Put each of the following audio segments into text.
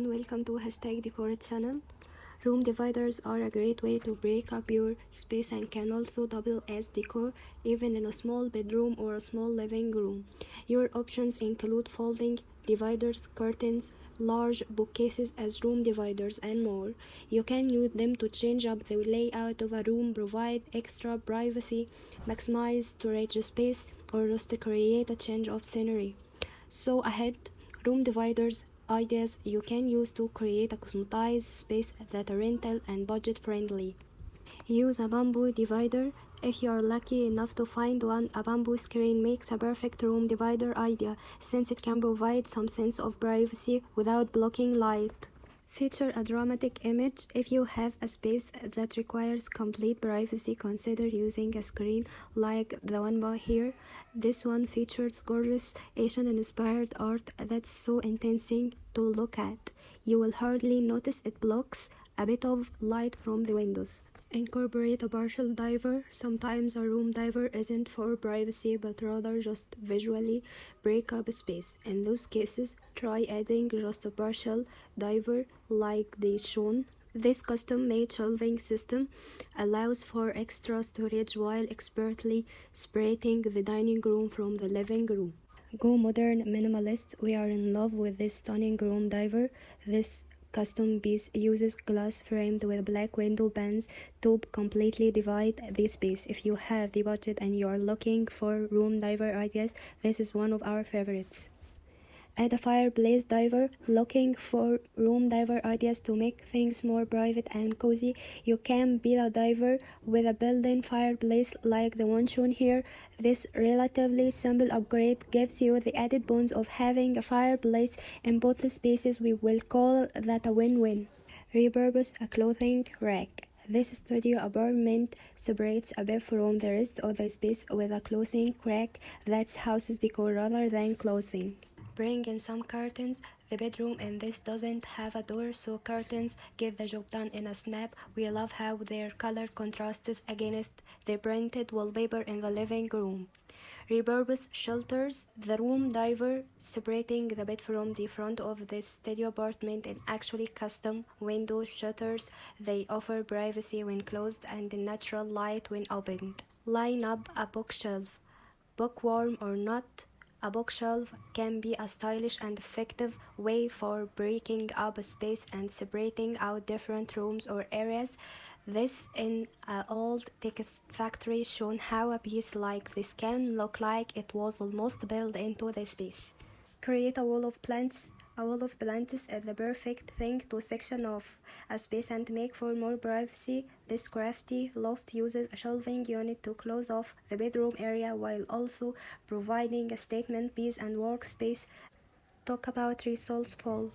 everyone, welcome to #Decor channel. Room dividers are a great way to break up your space and can also double as decor, even in a small bedroom or a small living room. Your options include folding dividers, curtains, large bookcases as room dividers, and more. You can use them to change up the layout of a room, provide extra privacy, maximize storage space, or just to create a change of scenery. So ahead, room dividers ideas you can use to create a customized space that are rental and budget friendly. Use a bamboo divider. If you are lucky enough to find one, a bamboo screen makes a perfect room divider idea since it can provide some sense of privacy without blocking light. Feature a dramatic image. If you have a space that requires complete privacy, consider using a screen like the one by here. This one features gorgeous Asian-inspired art that's so enticing to look at. You will hardly notice it blocks a bit of light from the windows. Incorporate a partial diver. Sometimes a room diver isn't for privacy but rather just visually break up space. In those cases, try adding just a partial diver like the shown. This custom-made shelving system allows for extra storage while expertly separating the dining room from the living room. Go modern minimalist. We are in love with this stunning room diver. This custom piece uses glass framed with black window panes to completely divide the space. If you have the budget and you are looking for room diver ideas, this is one of our favorites. Add a fireplace diver. Looking for room diver ideas to make things more private and cozy? You can build a diver with a built-in fireplace like the one shown here. This relatively simple upgrade gives you the added bonus of having a fireplace in both spaces. We will call that a win-win. Repurpose a clothing rack. This studio apartment separates a bit from the rest of the space with a clothing rack that houses decor rather than clothing. Bring in some curtains. The bedroom in this doesn't have a door, so curtains get the job done in a snap. We love how their color contrasts against the printed wallpaper in the living room. Repurpose shelters. The room diver separating the bed from the front of this studio apartment is actually custom window shutters. They offer privacy when closed and natural light when opened. Line up a bookshelf. Bookworm or not, a bookshelf can be a stylish and effective way for breaking up a space and separating out different rooms or areas. This in an old text factory shown how a piece like this can look like it was almost built into the space. Create a wall of plants. A wall of plants is the perfect thing to section off a space and make for more privacy. This crafty loft uses a shelving unit to close off the bedroom area while also providing a statement piece and workspace. Talk about resourceful.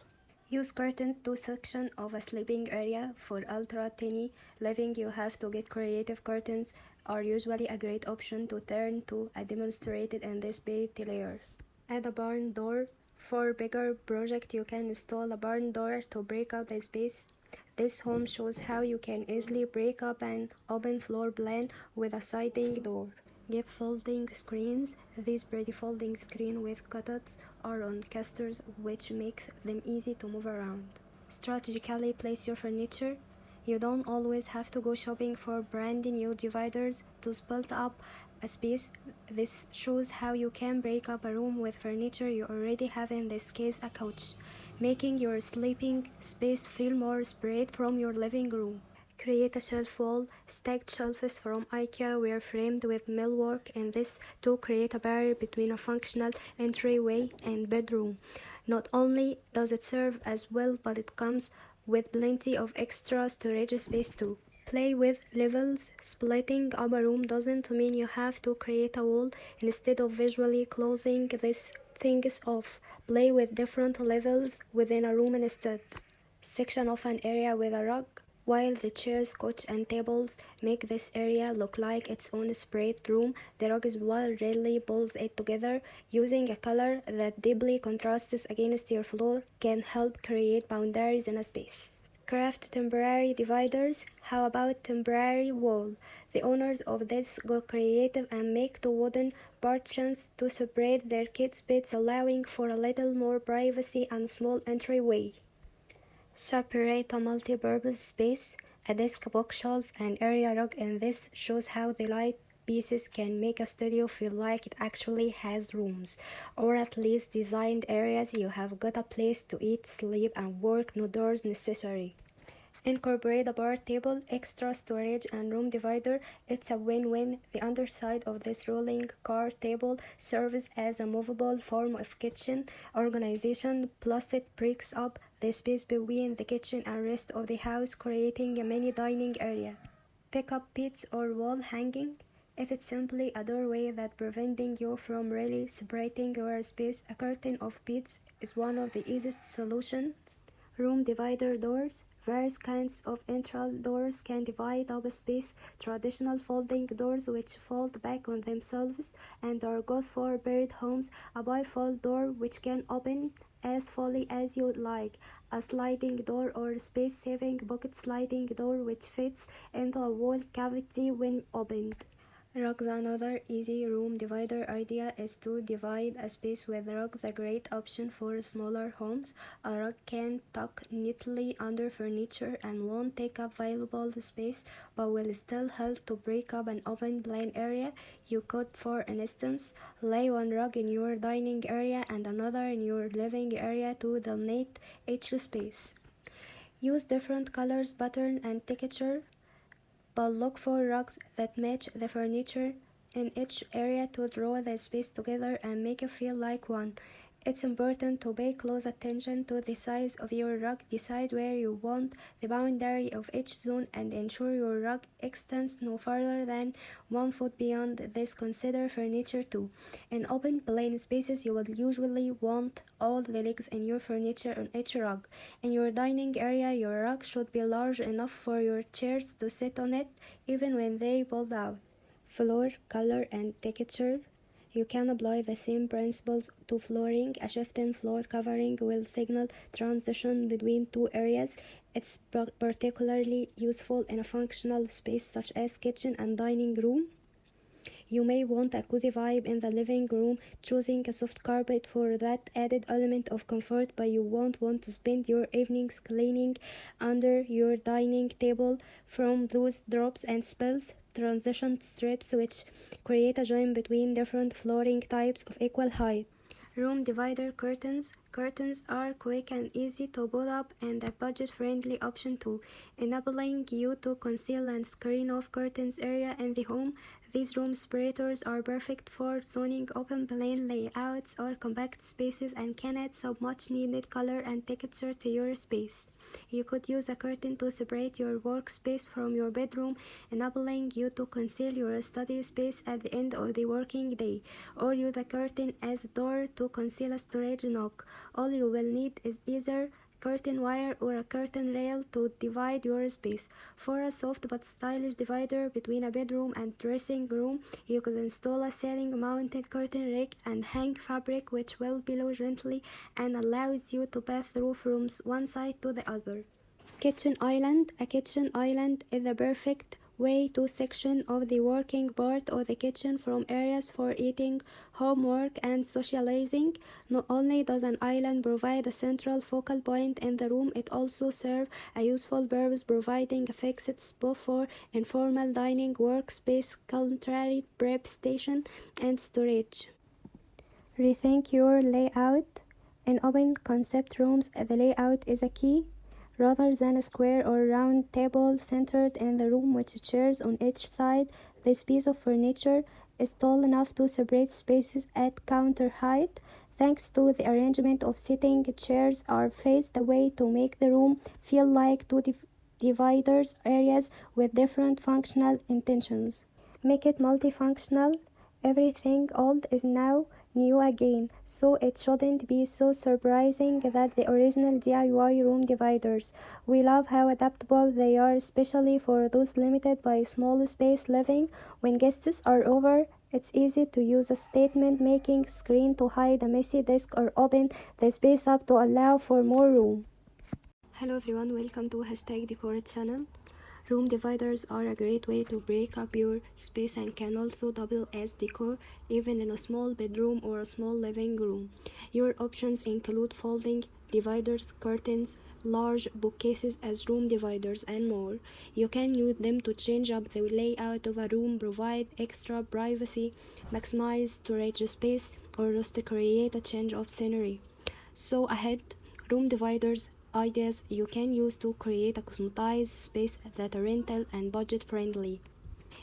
Use curtain to section of a sleeping area. For ultra tiny living, you have to get creative. Curtains are usually a great option to turn to, demonstrated in this bed layer. Add a barn door. For bigger project, you can install a barn door to break out the space. This home shows how you can easily break up an open floor plan with a sliding door. Give folding screens. These pretty folding screens with cutouts are on casters, which make them easy to move around. Strategically place your furniture. You don't always have to go shopping for brand new dividers to split up a space. This shows how you can break up a room with furniture you already have, in this case a couch, making your sleeping space feel more separate from your living room. Create a shelf wall. Stacked shelves from IKEA were framed with millwork in this to create a barrier between a functional entryway and bedroom. Not only does it serve as well, but it comes with plenty of extra storage space too. Play with levels. Splitting up a room doesn't mean you have to create a wall. Instead of visually closing these things off, play with different levels within a room instead. Section off an area with a rug. While the chairs, couch, and tables make this area look like its own separate room, the rug is what really pulls it together. Using a color that deeply contrasts against your floor can help create boundaries in a space. Craft temporary dividers. How about temporary wall? The owners of this go creative and make two wooden partitions to separate their kids' beds, allowing for a little more privacy and small entryway. Separate a multi-purpose space, a desk, bookshelf, and area rug, and this shows how the light pieces can make a studio feel like it actually has rooms, or at least designed areas. You have got a place to eat, sleep, and work, no doors necessary. Incorporate a bar table, extra storage, and room divider. It's a win-win. The underside of this rolling car table serves as a movable form of kitchen organization, plus it breaks up the space between the kitchen and rest of the house, creating a mini dining area. Pick up beads or wall hanging. If it's simply a doorway that's preventing you from really separating your space, a curtain of beads is one of the easiest solutions. Room divider doors. Various kinds of internal doors can divide up space. Traditional folding doors which fold back on themselves and are good for buried homes. A bifold door which can open as fully as you like. A sliding door or space-saving bucket sliding door which fits into a wall cavity when opened. Rugs. Another easy room divider idea is to divide a space with rugs, a great option for smaller homes. A rug can tuck neatly under furniture and won't take up valuable space, but will still help to break up an open plan area. You could, for instance, lay one rug in your dining area and another in your living area to delineate each space. Use different colors, pattern, and texture, but look for rugs that match the furniture in each area to draw the space together and make it feel like one. It's important to pay close attention to the size of your rug. Decide where you want the boundary of each zone and ensure your rug extends no further than 1 foot beyond this. Consider furniture too. In open plain spaces, you will usually want all the legs in your furniture on each rug. In your dining area, your rug should be large enough for your chairs to sit on it, even when they pulled out. Floor, color, and texture. You can apply the same principles to flooring. A shift in floor covering will signal transition between two areas. It's particularly useful in a functional space such as kitchen and dining room. You may want a cozy vibe in the living room, choosing a soft carpet for that added element of comfort, but you won't want to spend your evenings cleaning under your dining table from those drops and spills. Transition strips which create a joint between different flooring types of equal height. Room divider curtains. Curtains are quick and easy to put up and a budget-friendly option too, enabling you to conceal and screen off curtains area in the home. These room separators are perfect for zoning open plan layouts or compact spaces and can add so much needed color and texture to your space. You could use a curtain to separate your workspace from your bedroom, enabling you to conceal your study space at the end of the working day, or use a curtain as a door to conceal a storage nook. All you will need is either curtain wire or a curtain rail to divide your space. For a soft but stylish divider between a bedroom and dressing room, you could install a ceiling mounted curtain rack and hang fabric which will blow gently and allows you to pass through from one side to the other. Kitchen island. A kitchen island is the perfect way to section off the working part of the kitchen from areas for eating, homework, and socializing. Not only does an island provide a central focal point in the room, it also serves a useful purpose, providing a fixed spot for informal dining, workspace, culinary prep station, and storage. Rethink your layout. In open concept rooms, the layout is a key. Rather than a square or round table centered in the room with chairs on each side, this piece of furniture is tall enough to separate spaces at counter height. Thanks to the arrangement of sitting chairs are faced away to make the room feel like two dividers areas with different functional intentions. Make it multifunctional. Everything old is now new again, so it shouldn't be so surprising that the original DIY room dividers. We love how adaptable they are, especially for those limited by small space living. When guests are over, it's easy to use a statement-making screen to hide a messy desk or open the space up to allow for more room. Hello everyone, welcome to #Decor channel. Room dividers are a great way to break up your space and can also double as decor, even in a small bedroom or a small living room. Your options include folding dividers, curtains, large bookcases as room dividers, and more. You can use them to change up the layout of a room, provide extra privacy, maximize storage space, or just create a change of scenery. So ahead, room dividers ideas you can use to create a customized space that are rental and budget friendly.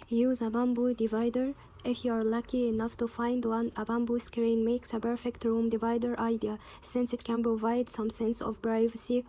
Use a bamboo divider. If you are lucky enough to find one, a bamboo screen makes a perfect room divider idea since it can provide some sense of privacy